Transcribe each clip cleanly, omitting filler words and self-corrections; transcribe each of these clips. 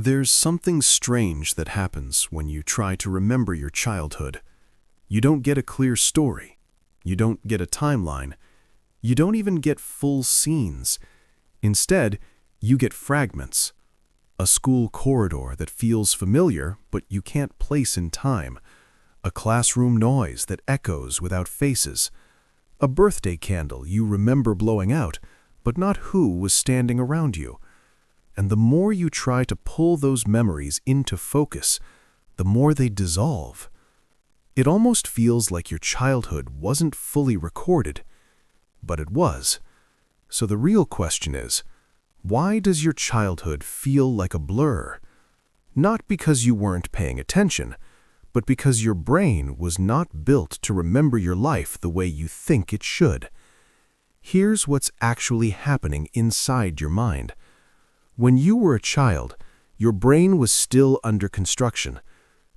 There's something strange that happens when you try to remember your childhood. You don't get a clear story. You don't get a timeline. You don't even get full scenes. Instead, you get fragments. A school corridor that feels familiar, but you can't place in time. A classroom noise that echoes without faces. A birthday candle you remember blowing out, but not who was standing around you. And the more you try to pull those memories into focus, the more they dissolve. It almost feels like your childhood wasn't fully recorded, but it was. So the real question is, why does your childhood feel like a blur? Not because you weren't paying attention, but because your brain was not built to remember your life the way you think it should. Here's what's actually happening inside your mind. When you were a child, your brain was still under construction,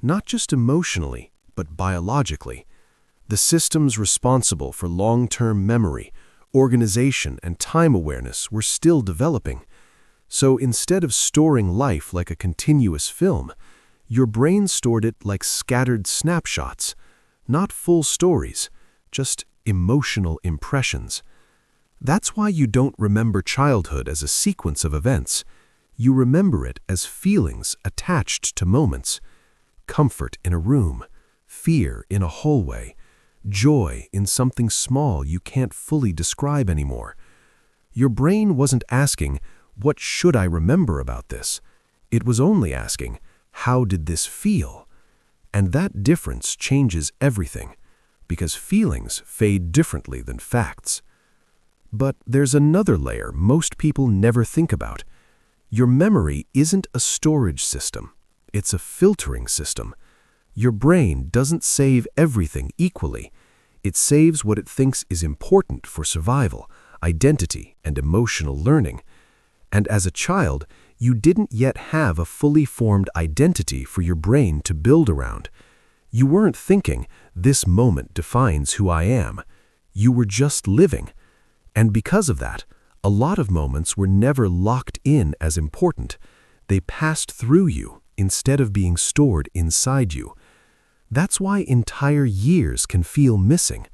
not just emotionally, but biologically. The systems responsible for long-term memory, organization, and time awareness were still developing. So instead of storing life like a continuous film, your brain stored it like scattered snapshots, not full stories, just emotional impressions. That's why you don't remember childhood as a sequence of events. You remember it as feelings attached to moments. Comfort in a room, fear in a hallway, joy in something small you can't fully describe anymore. Your brain wasn't asking, what should I remember about this? It was only asking, how did this feel? And that difference changes everything, because feelings fade differently than facts. But there's another layer most people never think about. Your memory isn't a storage system. It's a filtering system. Your brain doesn't save everything equally. It saves what it thinks is important for survival, identity, and emotional learning. And as a child, you didn't yet have a fully formed identity for your brain to build around. You weren't thinking, this moment defines who I am. You were just living. And because of that, a lot of moments were never locked in as important. They passed through you instead of being stored inside you. That's why entire years can feel missing,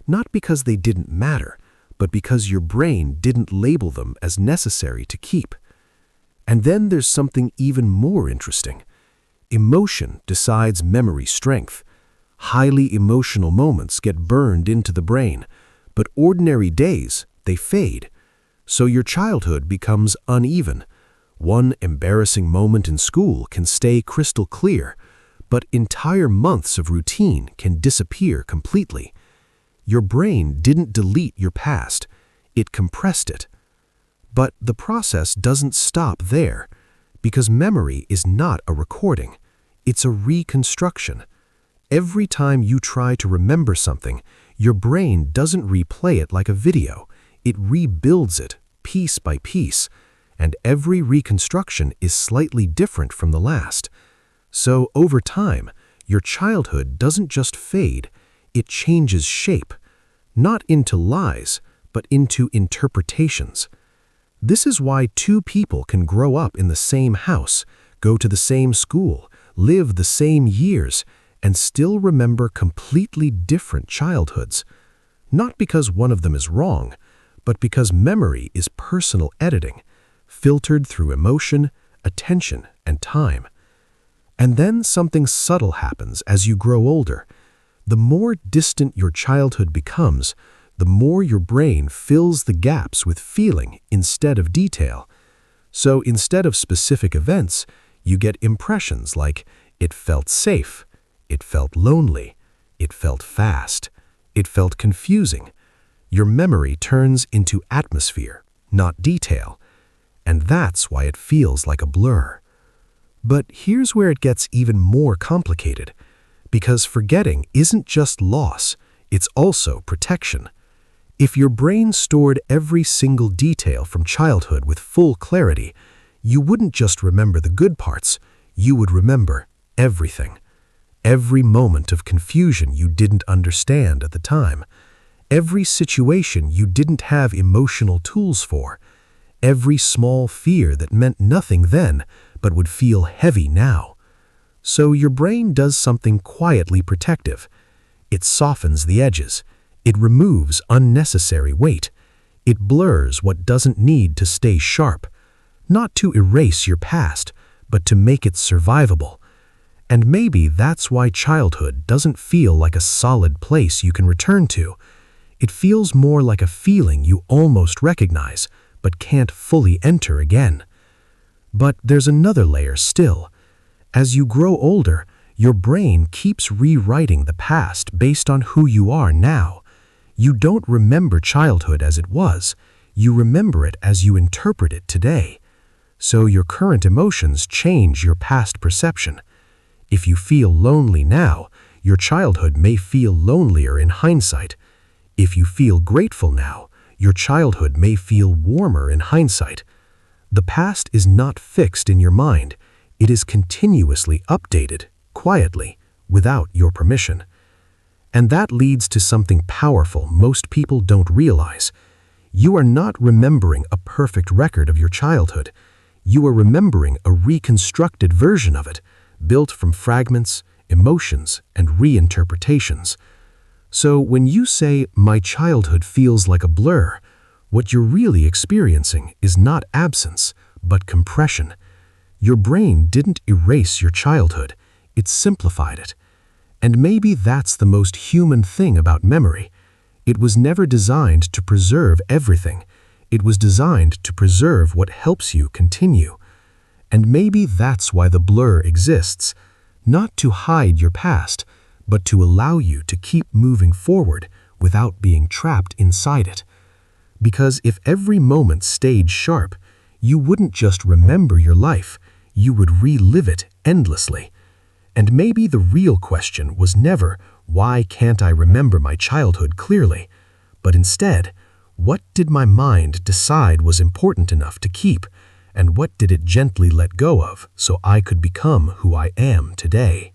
not because they didn't matter, but because your brain didn't label them as necessary to keep. And then there's something even more interesting. Emotion decides memory strength. Highly emotional moments get burned into the brain, but ordinary days, they fade. So your childhood becomes uneven. One embarrassing moment in school can stay crystal clear, but entire months of routine can disappear completely. Your brain didn't delete your past, it compressed it. But the process doesn't stop there, because memory is not a recording, it's a reconstruction. Every time you try to remember something, your brain doesn't replay it like a video. It rebuilds it piece by piece, and every reconstruction is slightly different from the last. So over time, your childhood doesn't just fade, it changes shape, not into lies, but into interpretations. This is why two people can grow up in the same house, go to the same school, live the same years, and still remember completely different childhoods. Not because one of them is wrong, but because memory is personal editing, filtered through emotion, attention, and time. And then something subtle happens as you grow older. The more distant your childhood becomes, the more your brain fills the gaps with feeling instead of detail. So instead of specific events, you get impressions like, it felt safe, it felt lonely, it felt fast, it felt confusing. Your memory turns into atmosphere, not detail, and that's why it feels like a blur. But here's where it gets even more complicated, because forgetting isn't just loss, it's also protection. If your brain stored every single detail from childhood with full clarity, you wouldn't just remember the good parts, you would remember everything. Every moment of confusion you didn't understand at the time, every situation you didn't have emotional tools for, every small fear that meant nothing then, but would feel heavy now. So your brain does something quietly protective. It softens the edges. It removes unnecessary weight. It blurs what doesn't need to stay sharp. Not to erase your past, but to make it survivable. And maybe that's why childhood doesn't feel like a solid place you can return to. It feels more like a feeling you almost recognize, but can't fully enter again. But there's another layer still. As you grow older, your brain keeps rewriting the past based on who you are now. You don't remember childhood as it was. You remember it as you interpret it today. So your current emotions change your past perception. If you feel lonely now, your childhood may feel lonelier in hindsight. If you feel grateful now, your childhood may feel warmer in hindsight. The past is not fixed in your mind. It is continuously updated, quietly, without your permission. And that leads to something powerful most people don't realize. You are not remembering a perfect record of your childhood. You are remembering a reconstructed version of it, built from fragments, emotions, and reinterpretations. So when you say, "My childhood feels like a blur," what you're really experiencing is not absence, but compression. Your brain didn't erase your childhood, it simplified it. And maybe that's the most human thing about memory. It was never designed to preserve everything. It was designed to preserve what helps you continue. And maybe that's why the blur exists, not to hide your past, but to allow you to keep moving forward without being trapped inside it. Because if every moment stayed sharp, you wouldn't just remember your life, you would relive it endlessly. And maybe the real question was never, why can't I remember my childhood clearly? But instead, what did my mind decide was important enough to keep, and what did it gently let go of so I could become who I am today?